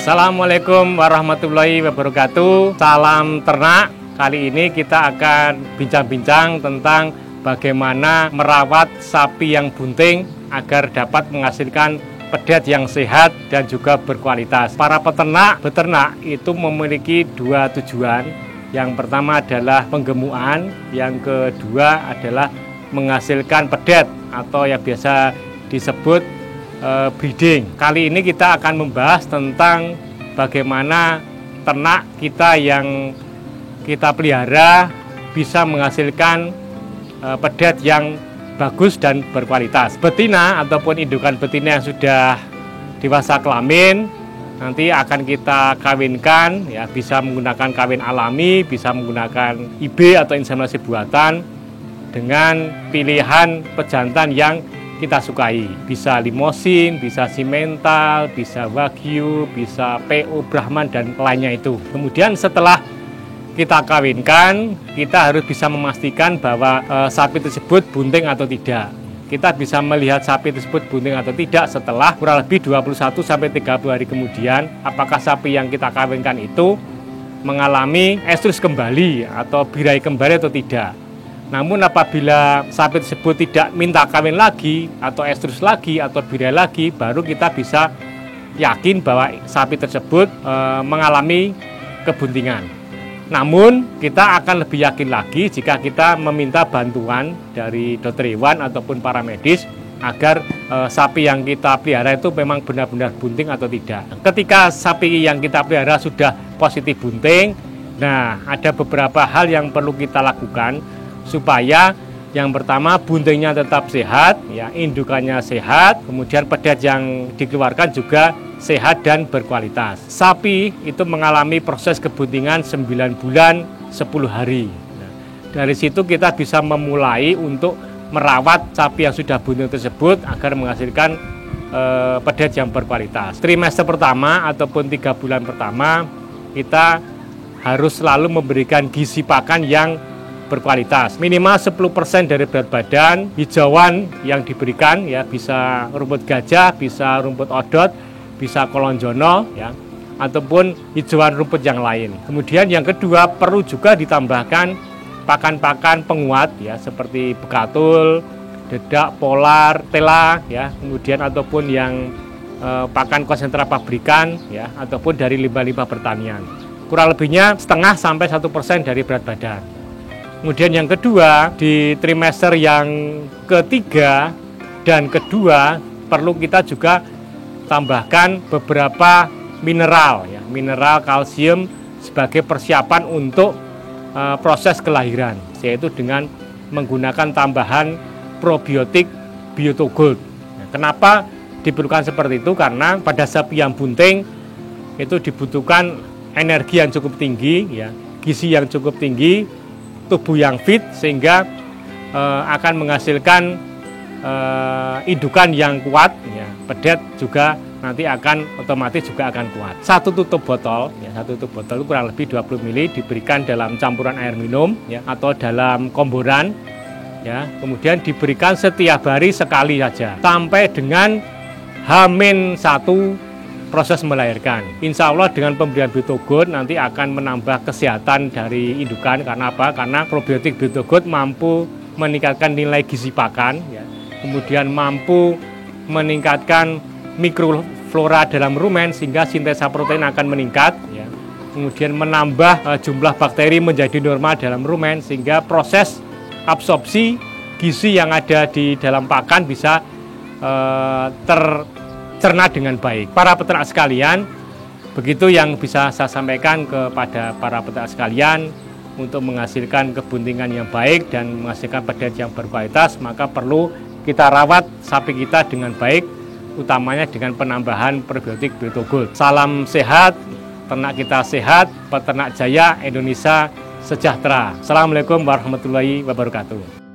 Assalamualaikum warahmatullahi wabarakatuh. Salam ternak. Kali ini kita akan bincang-bincang tentang bagaimana merawat sapi yang bunting agar dapat menghasilkan pedet yang sehat dan juga berkualitas. Para beternak itu memiliki dua tujuan. Yang pertama adalah penggemukan, yang kedua adalah menghasilkan pedet atau yang biasa disebut breeding. Kali ini kita akan membahas tentang bagaimana ternak kita yang kita pelihara bisa menghasilkan pedet yang bagus dan berkualitas. Betina ataupun indukan betina yang sudah dewasa kelamin nanti akan kita kawinkan, ya, bisa menggunakan kawin alami, bisa menggunakan IB atau inseminasi buatan dengan pilihan pejantan yang kita sukai. Bisa limosin, bisa simental, bisa wagyu, bisa PO Brahman dan lainnya itu. Kemudian setelah kita kawinkan, kita harus bisa memastikan bahwa sapi tersebut bunting atau tidak. Kita bisa melihat sapi tersebut bunting atau tidak setelah kurang lebih 21-30 hari kemudian, apakah sapi yang kita kawinkan itu mengalami estrus kembali atau birahi kembali atau tidak. Namun apabila sapi tersebut tidak minta kawin lagi atau estrus lagi atau birahi lagi, baru kita bisa yakin bahwa sapi tersebut mengalami kebuntingan. Namun kita akan lebih yakin lagi jika kita meminta bantuan dari dokter hewan ataupun para medis agar sapi yang kita pelihara itu memang benar-benar bunting atau tidak. Ketika sapi yang kita pelihara sudah positif bunting, nah ada beberapa hal yang perlu kita lakukan supaya yang pertama buntingnya tetap sehat, ya, indukannya sehat, kemudian pedet yang dikeluarkan juga sehat dan berkualitas. Sapi itu mengalami proses kebuntingan 9 bulan 10 hari. Nah, dari situ kita bisa memulai untuk merawat sapi yang sudah bunting tersebut agar menghasilkan pedet yang berkualitas. Trimester pertama ataupun 3 bulan pertama kita harus selalu memberikan gizi pakan yang berkualitas, minimal 10% dari berat badan. Hijauan yang diberikan, ya, bisa rumput gajah, bisa rumput odot, bisa kolonjono, ya, ataupun hijauan rumput yang lain. Kemudian yang kedua, perlu juga ditambahkan pakan-pakan penguat, ya, seperti bekatul, dedak, polar, tela, ya, kemudian ataupun yang pakan konsentrat pabrikan, ya, ataupun dari limbah-limbah pertanian. Kurang lebihnya 0,5-1% dari berat badan. Kemudian yang kedua, di trimester yang ketiga dan kedua perlu kita juga tambahkan beberapa mineral, ya, mineral kalsium sebagai persiapan untuk proses kelahiran, yaitu dengan menggunakan tambahan probiotik Biotogold. Nah, kenapa diperlukan seperti itu? Karena pada sapi yang bunting itu dibutuhkan energi yang cukup tinggi, ya, gizi yang cukup tinggi, tubuh yang fit, sehingga akan menghasilkan indukan yang kuat, ya, pedet juga nanti akan otomatis juga akan kuat. Satu tutup botol itu kurang lebih 20 ml diberikan dalam campuran air minum, ya, atau dalam komboran, ya, kemudian diberikan setiap hari sekali saja sampai dengan H-1 proses melahirkan. Insya Allah dengan pemberian Biotogold nanti akan menambah kesehatan dari indukan. Karena apa? Karena probiotik Biotogold mampu meningkatkan nilai gizi pakan, ya, kemudian mampu meningkatkan mikroflora dalam rumen sehingga sintesa protein akan meningkat, ya, kemudian menambah jumlah bakteri menjadi normal dalam rumen sehingga proses absorpsi gizi yang ada di dalam pakan bisa tercerna dengan baik. Para peternak sekalian, begitu yang bisa saya sampaikan kepada para peternak sekalian. Untuk menghasilkan kebuntingan yang baik dan menghasilkan pedet yang berkualitas, maka perlu kita rawat sapi kita dengan baik, utamanya dengan penambahan probiotik Biotogold. Salam sehat, ternak kita sehat, peternak jaya, Indonesia sejahtera. Assalamualaikum warahmatullahi wabarakatuh.